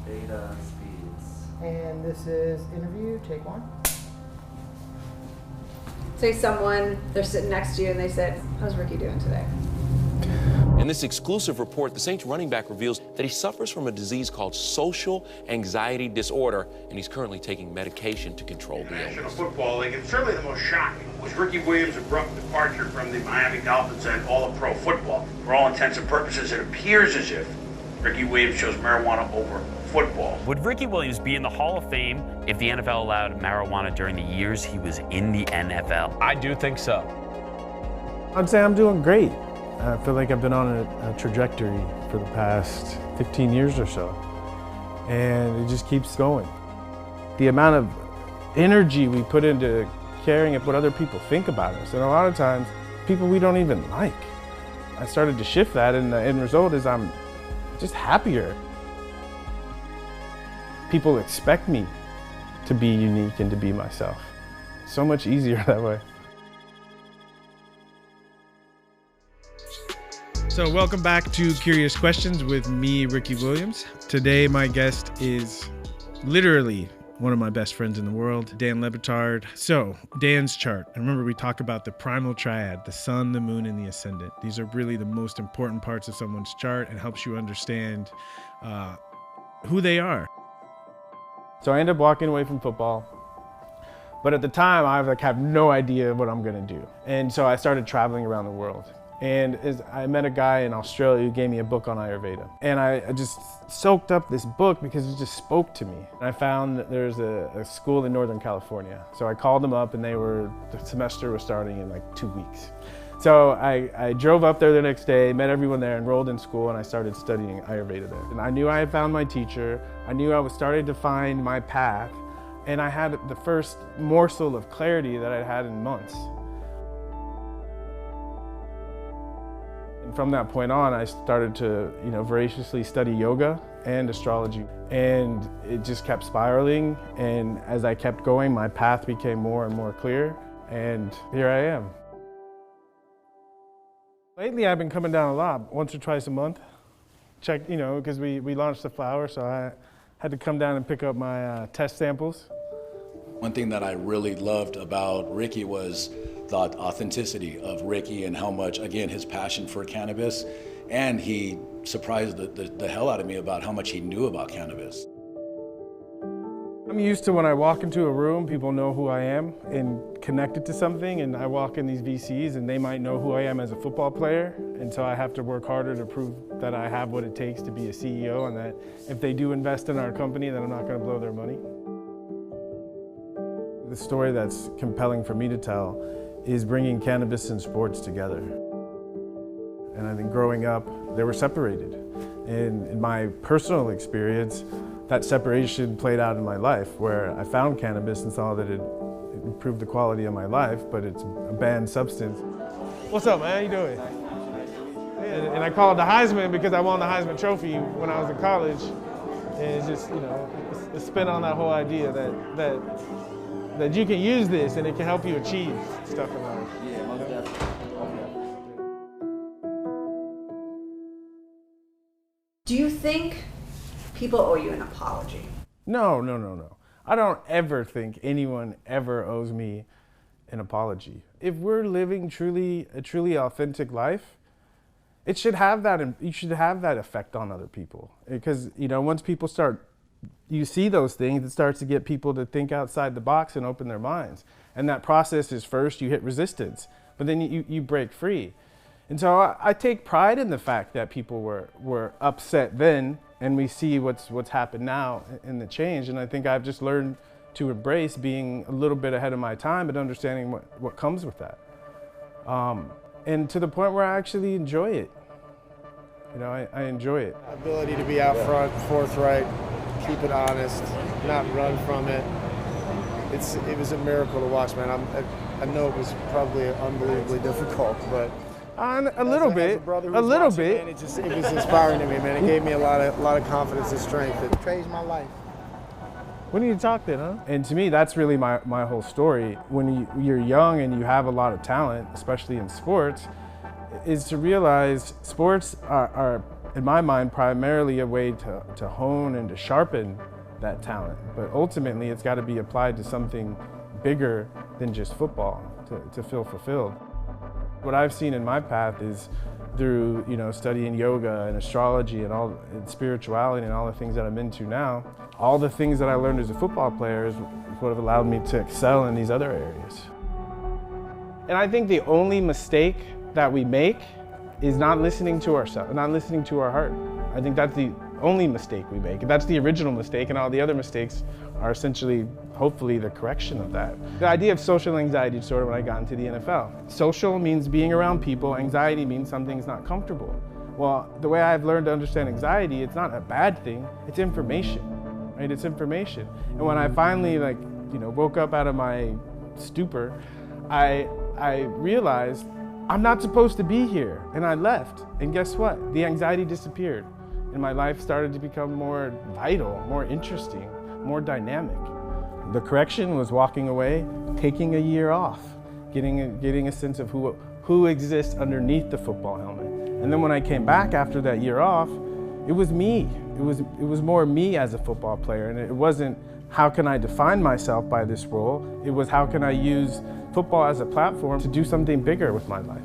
Beta speeds. And this is interview, take one. Say they're sitting next to you and they said, how's Ricky doing today? In this exclusive report, the Saints running back reveals that he suffers from a disease called social anxiety disorder, and he's currently taking medication to control the National illness. Football League, and certainly the most shocking was Ricky Williams' abrupt departure from the Miami Dolphins and all-pro football. For all intents and purposes, it appears as if Ricky Williams chose marijuana over football. Would Ricky Williams be in the Hall of Fame if the NFL allowed marijuana during the years he was in the NFL? I do think so. I'd say I'm doing great. I feel like I've been on a trajectory for the past 15 years or so, and it just keeps going. The amount of energy we put into caring of what other people think about us, and a lot of times, people we don't even like. I started to shift that, and the end result is I'm just happier. People expect me to be unique and to be myself. So much easier that way. So welcome back to Curious Questions with me, Ricky Williams. Today my guest is literally one of my best friends in the world, Dan Le Batard. So Dan's chart, and remember we talk about the primal triad, the sun, the moon, and the ascendant. These are really the most important parts of someone's chart and helps you understand who they are. So I ended up walking away from football, but at the time I have no idea what I'm gonna do. And so I started traveling around the world. And I met a guy in Australia who gave me a book on Ayurveda. And I just soaked up this book because it just spoke to me. And I found that there's a school in Northern California. So I called them up and the semester was starting in like 2 weeks. So I drove up there the next day, met everyone there, enrolled in school, and I started studying Ayurveda there. And I knew I had found my teacher. I knew I was starting to find my path. And I had the first morsel of clarity that I'd had in months. And from that point on, I started to, voraciously study yoga and astrology. And it just kept spiraling. And as I kept going, my path became more and more clear. And here I am. Lately, I've been coming down a lot, once or twice a month. Check, because we launched the flower, so I had to come down and pick up my test samples. One thing that I really loved about Ricky was the authenticity of Ricky and how much, again, his passion for cannabis. And he surprised the hell out of me about how much he knew about cannabis. I'm used to when I walk into a room, people know who I am and connected to something, and I walk in these VCs and they might know who I am as a football player, and so I have to work harder to prove that I have what it takes to be a CEO, and that if they do invest in our company, that I'm not going to blow their money. The story that's compelling for me to tell is bringing cannabis and sports together. And I think growing up, they were separated. And in my personal experience, that separation played out in my life, where I found cannabis and saw that it improved the quality of my life, but it's a banned substance. What's up, man? How you doing? And I call it the Heisman because I won the Heisman Trophy when I was in college. And it's just, a spin on that whole idea that you can use this and it can help you achieve stuff in life. Yeah, most definitely. Do you think people owe you an apology? No. I don't ever think anyone ever owes me an apology. If we're living a truly authentic life, it should have that, you should have that effect on other people. Because, once people you see those things, it starts to get people to think outside the box and open their minds. And that process is first you hit resistance, but then you break free. And so I take pride in the fact that people were upset then, and we see what's happened now in the change. And I think I've just learned to embrace being a little bit ahead of my time, but understanding what comes with that. And to the point where I actually enjoy it. I enjoy it. Ability to be out front, forthright, keep it honest, not run from it. It was a miracle to watch, man. I know it was probably unbelievably difficult, but a little bit. Man, it was inspiring to me, man. It gave me a lot of confidence and strength. It changed my life. We need to talk then, huh? And to me, that's really my whole story. When you're young and you have a lot of talent, especially in sports, is to realize sports are in my mind, primarily a way to hone and to sharpen that talent. But ultimately, it's got to be applied to something bigger than just football to feel fulfilled. What I've seen in my path is through, studying yoga and astrology and spirituality and all the things that I'm into now, all the things that I learned as a football player is what have allowed me to excel in these other areas. And I think the only mistake that we make is not listening to ourselves, not listening to our heart. I think that's the only mistake we make. That's the original mistake, and all the other mistakes are essentially, hopefully, the correction of that. The idea of social anxiety disorder when I got into the NFL. Social means being around people, anxiety means something's not comfortable. Well, the way I've learned to understand anxiety, it's not a bad thing, it's information, right? It's information. And when I finally woke up out of my stupor, I realized I'm not supposed to be here, and I left. And guess what? The anxiety disappeared, and my life started to become more vital, more interesting, more dynamic. The correction was walking away, taking a year off, getting a sense of who exists underneath the football helmet. And then when I came back after that year off, it was me. It was more me as a football player, and it wasn't how can I define myself by this role. It was how can I use football as a platform to do something bigger with my life.